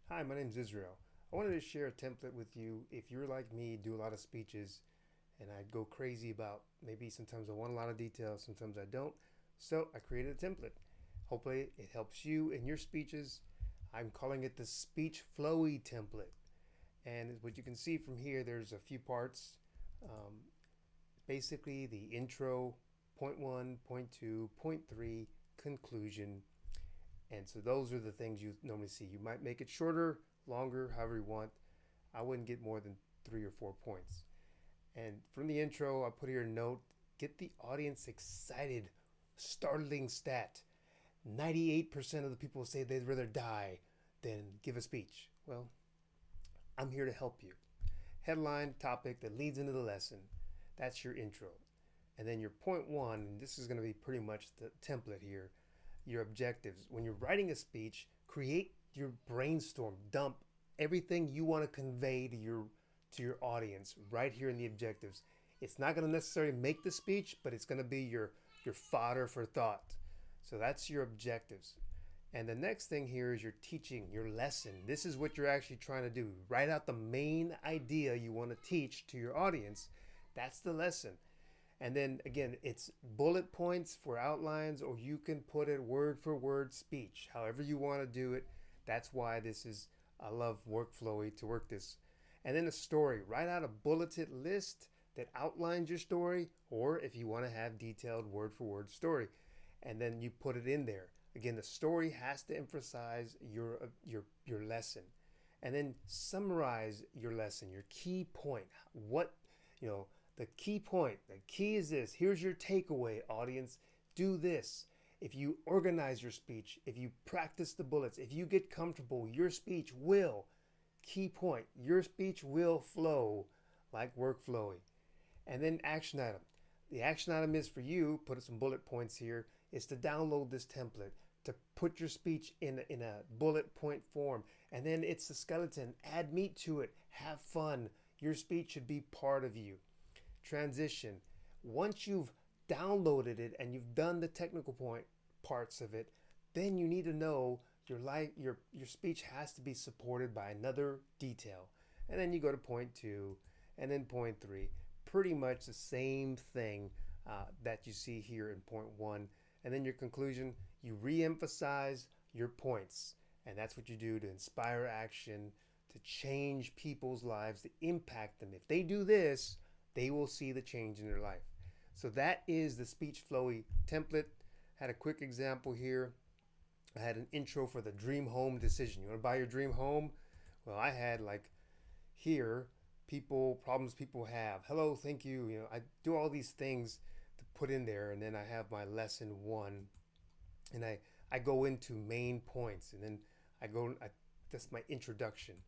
Hi, my name's Israel. I wanted to share a template with you. If you're like me, do a lot of speeches, and I go crazy about maybe sometimes I want a lot of details, sometimes I don't. So I created a template. Hopefully, it helps you in your speeches. I'm calling it the Speech Flowy template. And what you can see from here, there's a few parts. Um, Basically, the intro, point one, point two, point three, conclusion, and so those are the things you normally see. You might make it shorter, longer, however you want. I wouldn't get more than 3 or 4 points. And from the intro, I put here a note, get the audience excited. Startling stat: 98% of the people say they'd rather die than give a speech. Well, I'm here to help you. Headline topic that leads into the lesson. That's your intro. And then your point one, and this is going to be pretty much the template here, your objectives. When you're writing a speech, create your brainstorm, dump everything you want to convey to your audience right here in the objectives. It's not going to necessarily make the speech, but it's going to be your fodder for thought. So that's your objectives. And the next thing here is your teaching, your lesson. This is what you're actually trying to do. Write out the main idea you want to teach to your audience. That's the lesson. And then again, it's bullet points for outlines, or you can put it word for word speech, however you want to do it. That's why this is, I love Workflowy to work this. And then a story. Write out a bulleted list that outlines your story, or if you want to have detailed word for word story, and then you put it in there. Again, the story has to emphasize your lesson, and then summarize your lesson, your key point. What you know, the key point. The key is this. Here's your takeaway, audience. Do this. If you organize your speech, if you practice the bullets, if you get comfortable, your speech will. Key point. Your speech will flow like Workflowy. And then action item. The action item is for you, put some bullet points here, is to download this template, to put your speech in a bullet point form. And then it's the skeleton. Add meat to it. Have fun. Your speech should be part of you. Transition. Once you've downloaded it and you've done the technical point parts of it, then you need to know your speech has to be supported by another detail. And then you go to point two, and then point three. Pretty much the same thing that you see here in point one. And then your conclusion, you re-emphasize your points. And that's what you do to inspire action, to change people's lives, to impact them. If they do this, they will see the change in their life. So that is the Speech Flowy template. Had a quick example here. I had an intro for the dream home decision. You want to buy your dream home? Well, I had like here problems people have. Hello, thank you. I do all these things to put in there, and then I have my lesson one, and I go into main points, and then that's my introduction.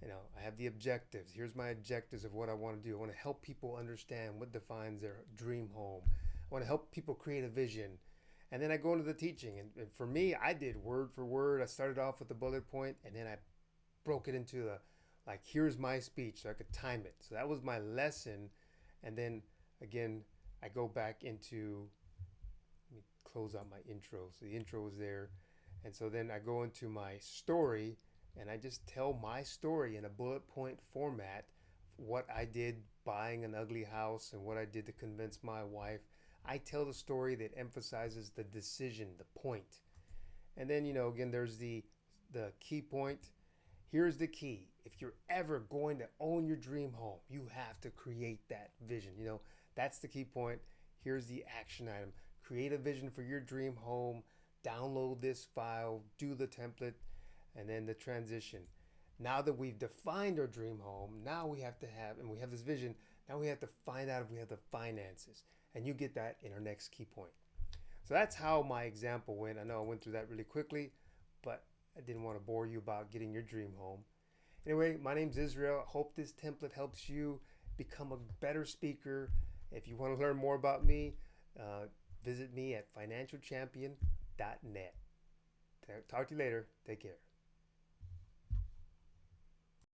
I have the objectives. Here's my objectives of what I want to do. I want to help people understand what defines their dream home. I want to help people create a vision. And then I go into the teaching. And for me, I did word for word. I started off with the bullet point, and then I broke it into here's my speech so I could time it. So that was my lesson. And then again, I go back into, let me close out my intro. So the intro was there. And so then I go into my story, and I just tell my story in a bullet point format, what I did buying an ugly house and what I did to convince my wife. I tell the story that emphasizes the decision, the point. And then, again, there's the key point. Here's the key. If you're ever going to own your dream home, you have to create that vision. That's the key point. Here's the action item. Create a vision for your dream home. Download this file, do the template, and then the transition. Now that we've defined our dream home, now we have to have, and we have this vision, now we have to find out if we have the finances. And you get that in our next key point. So that's how my example went. I know I went through that really quickly, but I didn't want to bore you about getting your dream home. Anyway, my name's Israel. I hope this template helps you become a better speaker. If you want to learn more about me, visit me at financialchampion.net. Talk to you later. Take care.